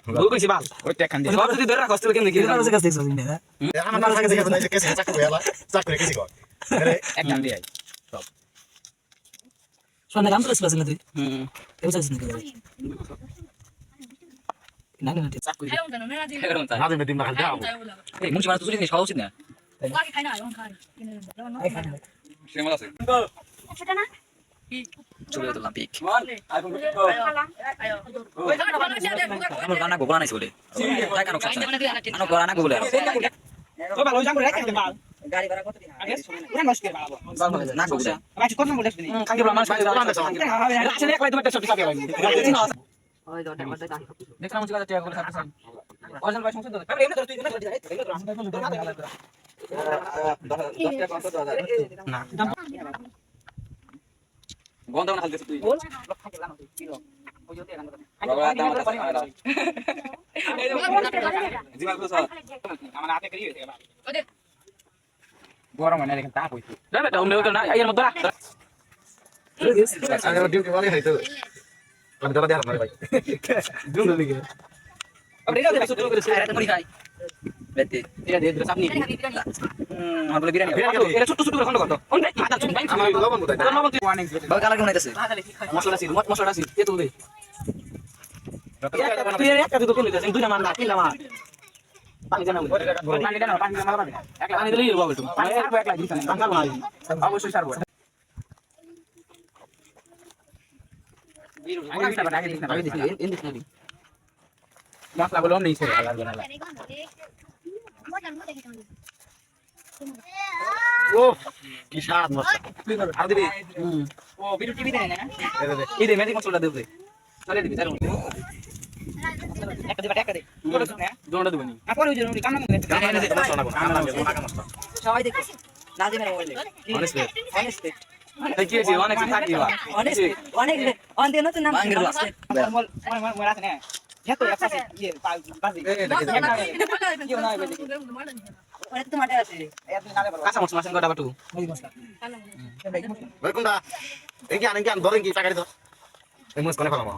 ভুল কইছি বাল ওই টেক খান দি সব যদি ধরে রাখছ তুই কেমনে কি কাছে কাছে দেখছস না আমার মার কাছে কাছে নাই কেসে চাকু হেলা চাকু রে কেসি কর আরে এক গান দি আই সব শোনা গান তো স্পেশাল না তুই এও চাইছিস না না না চাকু না দিন দিন না খাল দাও এই মুন্সি মারা তো চুরি নিস খাওয়া উচিত না বাকি খাই না এখন খাই সেমল আছে সেটা না চলে তো লাম্পিক আইফোন আমার গানা গোবরা নাই চলে তাই কেন খাচ্ছ আনো গানা গোবলে তো ভালো জাম রে রাখতে বাল গাড়ি ভাড়া কত দিন আগে পুরা নষ্ট করে বাবা না গোবলে রাখছি কত নম্বর দেখবি কাকে বলা মানুষ পাইছে রাখছি একলাই তো একটা সব দিকে ভাই ওই দটা মধ্যে দাঁড়ি দেখলাম মুছি কথা টিয়া করে ছাড়তে অজন ভাই সমস্যা তো আরে এমনি ধর তুই এমনি ধর এমনি ধর না গন্ধ না খালতেছ তুই বল লোক থাকে লানো তুই কি ওই জতে গান বাবা দাম আছে জিমাল কো স্যার আমার হাতে করি হইছে বাবা ওদে গরম হয় না দেখেন তাপ হইছে দে বেটা উনি তো না এর মধ্যে রাখ আরে ডিউটি वाले है तो আমি দাদা দেখার না ভাই জুম দিকে আরে এটা দেখছো তুই আরে তো মুড়ি খাই বেতে এটা দে দে আপনি আমার বলে বিরিয়ানি এটা ছোট ছোট করে খন্ড করতো কোন আটা ছোট ভাই আমার লবণ কোথায় লবণ তুই ওয়ার্নিং বাবা কালা কেমন আইতাছে মশলা ছিল মশলা ছিল এ তো দে তুই একটা দুটো কিলো দিছিস দুইটা মার না তিনটা মার পানি জানা পানি জানা পানি জানা পানি একলা পানি দিলেই বাবা একটু পানি আর একলা দিছ না বাঙ্গাল মারি অবশ্যই সারবো আগে দিছ না ইন দিছ না মশলা গুলো নেই ছিল ও কি স্বাদ মশলা আর দিবি ও ভিডিও টিভি দেয় না দে দে এই দে ম্যাজিক মশলা দেব দে চলে দিবি চল একটা দিবা একটা দে তোরা শুনে দোনটা দিবনি না পরে ওই জন্য কাম না গানা দে মশলা না আমরা না মশলা সবাই দেখো না দিবেন বলে অনেস্ট অনেস্ট কি আছে অনেক থাকি বা অনেস্ট অনেক অন দেন তো নাম বাঙ্গের লাস্ট মল মল আছে না যত একটা ইয়ে বাজি কি না হবে দেখি ওরে তো মাঠে আছে এত নালে বড় কাঁচা মশলা সেন কটা বাটু ভাই কোনটা এই কি আনেন কি আন ধরেন কি টাকা দিত এই মুস কোনে ফলাম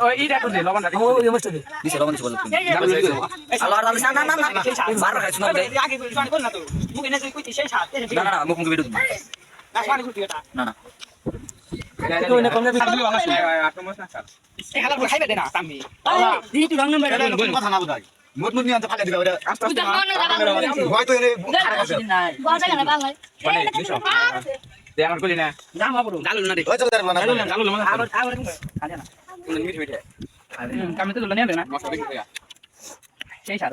ওই ইটা করে দে লবণ ও ওই মস্ত দিছে লবণ দিছে বল আল্লাহ আল্লাহ না না না মার খাইছ না দে আগে শুনি বল না তো মুখ এনে কই সেই সাথ না না মুখ মুখ ভিডিও না শুনি কই এটা না না তো এনে কমলে ভিডিও ভালো আছে আটমস না স্যার এই হালা খাইবে দে না সামনে দিই তুই রং নাম্বার কথা না বুঝাই মুত মুত নিয়ে আনতে ফালে দিবা ওটা আস্তে আস্তে হয়তো এনে খারাপ আছে নাই বাজা কেন বাংলায় দে আমার কলি না জাম বাবু ডালু না দে ওই চলে যাবে না জালু মানে আবার আবার খালি না মিট মিট কামে তো দুলা নিয়ে দে না মশলা দেখি সেই সাথ